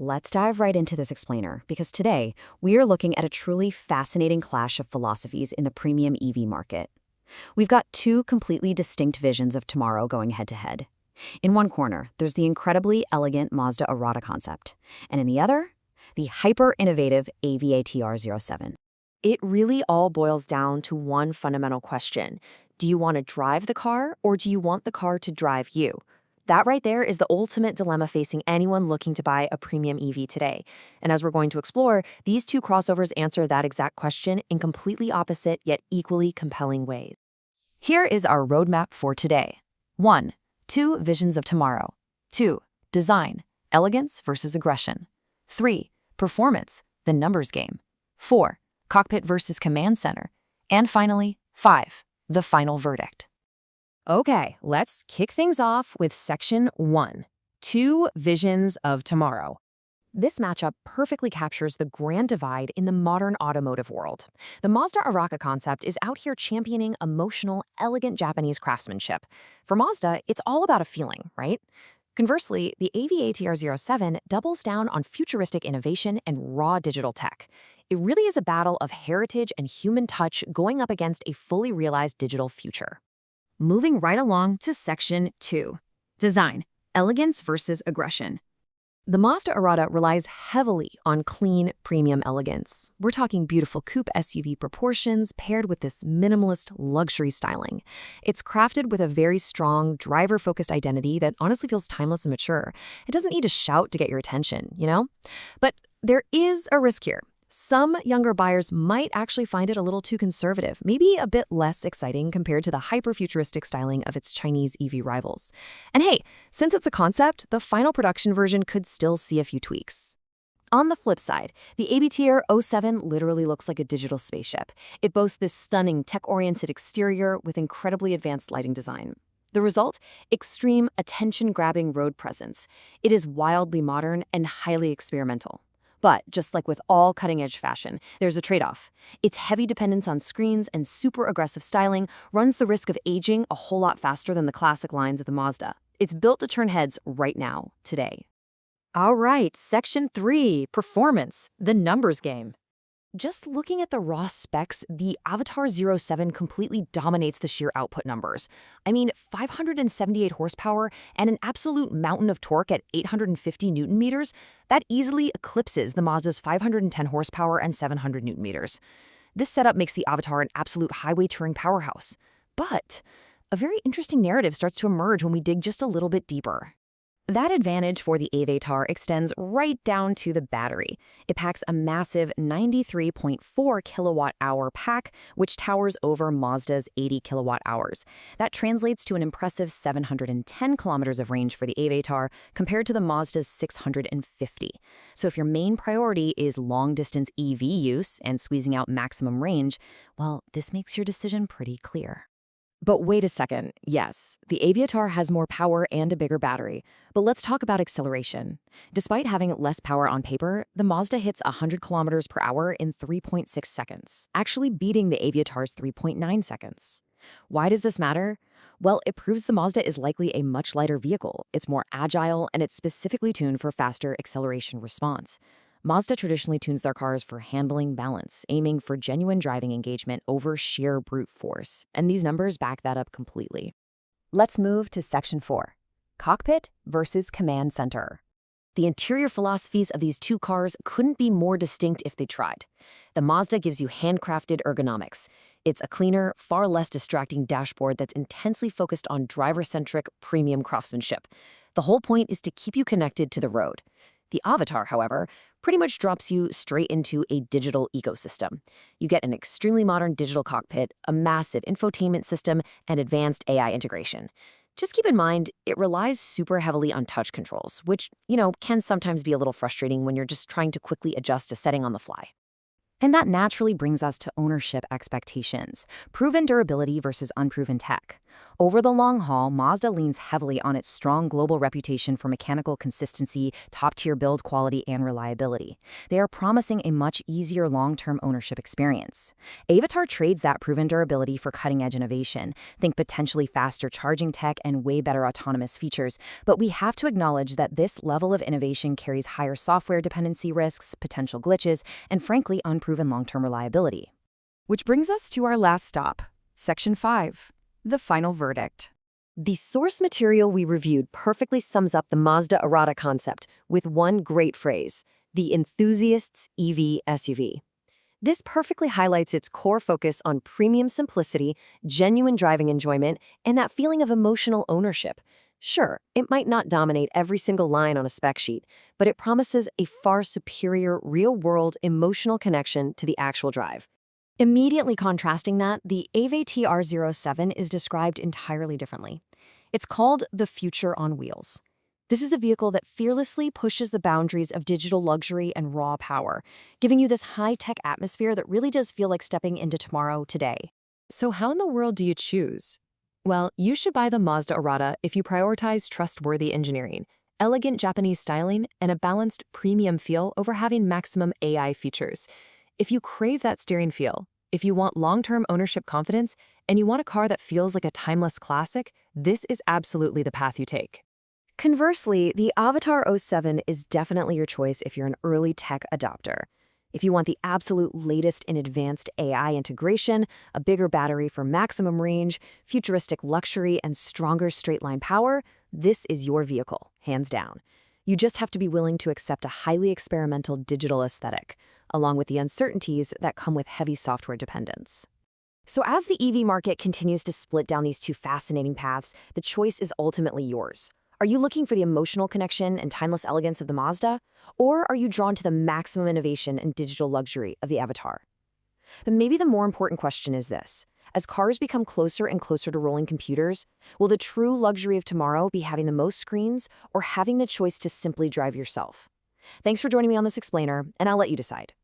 Let's dive right into this explainer, because today we are looking at a truly fascinating clash of philosophies in the premium EV market. We've got two completely distinct visions of tomorrow going head-to-head. In one corner, there's the incredibly elegant Mazda Arata concept, and in the other, the hyper-innovative AVATR 07. It really all boils down to one fundamental question. Do you want to drive the car, or do you want the car to drive you? That right there is the ultimate dilemma facing anyone looking to buy a premium EV today. And as we're going to explore, these two crossovers answer that exact question in completely opposite yet equally compelling ways. Here is our roadmap for today. 1. Two visions of tomorrow. 2. Design, elegance versus aggression. 3. Performance, the numbers game. 4. Cockpit versus command center. And finally, 5. The final verdict. Okay, let's kick things off with Section 1, Two Visions of Tomorrow. This matchup perfectly captures the grand divide in the modern automotive world. The Mazda Arata concept is out here championing emotional, elegant Japanese craftsmanship. For Mazda, it's all about a feeling, right? Conversely, the AVATR 07 doubles down on futuristic innovation and raw digital tech. It really is a battle of heritage and human touch going up against a fully realized digital future. Moving right along to Section 2, Design, Elegance versus Aggression. The Mazda Arata relies heavily on clean, premium elegance. We're talking beautiful coupe SUV proportions paired with this minimalist luxury styling. It's crafted with a very strong, driver-focused identity that honestly feels timeless and mature. It doesn't need to shout to get your attention, you know? But there is a risk here. Some younger buyers might actually find it a little too conservative, maybe a bit less exciting compared to the hyper-futuristic styling of its Chinese EV rivals. And hey, since it's a concept, the final production version could still see a few tweaks. On the flip side, the AVATR 07 literally looks like a digital spaceship. It boasts this stunning tech-oriented exterior with incredibly advanced lighting design. The result? Extreme, attention-grabbing road presence. It is wildly modern and highly experimental. But just like with all cutting-edge fashion, there's a trade-off. Its heavy dependence on screens and super aggressive styling runs the risk of aging a whole lot faster than the classic lines of the Mazda. It's built to turn heads right now, today. All right, Section 3, Performance, the numbers game. Just looking at the raw specs, the AVATR 07 completely dominates the sheer output numbers. I mean, 578 horsepower and an absolute mountain of torque at 850 newton meters, that easily eclipses the Mazda's 510 horsepower and 700 newton meters. This setup makes the AVATR an absolute highway touring powerhouse. But a very interesting narrative starts to emerge when we dig just a little bit deeper. That advantage for the AVATR extends right down to the battery. It packs a massive 93.4 kilowatt-hour pack, which towers over Mazda's 80 kilowatt-hours. That translates to an impressive 710 kilometers of range for the AVATR compared to the Mazda's 650. So if your main priority is long-distance EV use and squeezing out maximum range, well, this makes your decision pretty clear. But wait a second, yes, the AVATR has more power and a bigger battery. But let's talk about acceleration. Despite having less power on paper, the Mazda hits 100 kilometers per hour in 3.6 seconds, actually beating the AVATR's 3.9 seconds. Why does this matter? Well, it proves the Mazda is likely a much lighter vehicle. It's more agile, and it's specifically tuned for faster acceleration response. Mazda traditionally tunes their cars for handling balance, aiming for genuine driving engagement over sheer brute force, and these numbers back that up completely. Let's move to Section 4, Cockpit versus Command Center. The interior philosophies of these two cars couldn't be more distinct if they tried. The Mazda gives you handcrafted ergonomics. It's a cleaner, far less distracting dashboard that's intensely focused on driver-centric premium craftsmanship. The whole point is to keep you connected to the road. The AVATR, however, pretty much drops you straight into a digital ecosystem. You get an extremely modern digital cockpit, a massive infotainment system, and advanced AI integration. Just keep in mind, it relies super heavily on touch controls, which, can sometimes be a little frustrating when you're just trying to quickly adjust a setting on the fly. And that naturally brings us to ownership expectations, proven durability versus unproven tech. Over the long haul, Mazda leans heavily on its strong global reputation for mechanical consistency, top-tier build quality, and reliability. They are promising a much easier long-term ownership experience. AVATR trades that proven durability for cutting-edge innovation. Think potentially faster charging tech and way better autonomous features, but we have to acknowledge that this level of innovation carries higher software dependency risks, potential glitches, and frankly, unproven long-term reliability. Which brings us to our last stop, Section 5, the final verdict. The source material we reviewed perfectly sums up the Mazda Arata concept with one great phrase: the enthusiast's EV SUV. This perfectly highlights its core focus on premium simplicity, genuine driving enjoyment, and that feeling of emotional ownership. Sure, it might not dominate every single line on a spec sheet, but it promises a far superior real-world emotional connection to the actual drive. Immediately contrasting that, the AVATR 07 is described entirely differently. It's called the Future on Wheels. This is a vehicle that fearlessly pushes the boundaries of digital luxury and raw power, giving you this high-tech atmosphere that really does feel like stepping into tomorrow today. So how in the world do you choose? Well, you should buy the Mazda Arata if you prioritize trustworthy engineering, elegant Japanese styling, and a balanced premium feel over having maximum AI features. If you crave that steering feel, if you want long-term ownership confidence, and you want a car that feels like a timeless classic, this is absolutely the path you take. Conversely, the AVATR 07 is definitely your choice if you're an early tech adopter. If you want the absolute latest in advanced AI integration, a bigger battery for maximum range, futuristic luxury, and stronger straight-line power, this is your vehicle, hands down. You just have to be willing to accept a highly experimental digital aesthetic, along with the uncertainties that come with heavy software dependence. So as the EV market continues to split down these two fascinating paths, the choice is ultimately yours. Are you looking for the emotional connection and timeless elegance of the Mazda? Or are you drawn to the maximum innovation and digital luxury of the AVATR? But maybe the more important question is this: as cars become closer and closer to rolling computers, will the true luxury of tomorrow be having the most screens or having the choice to simply drive yourself? Thanks for joining me on this explainer, and I'll let you decide.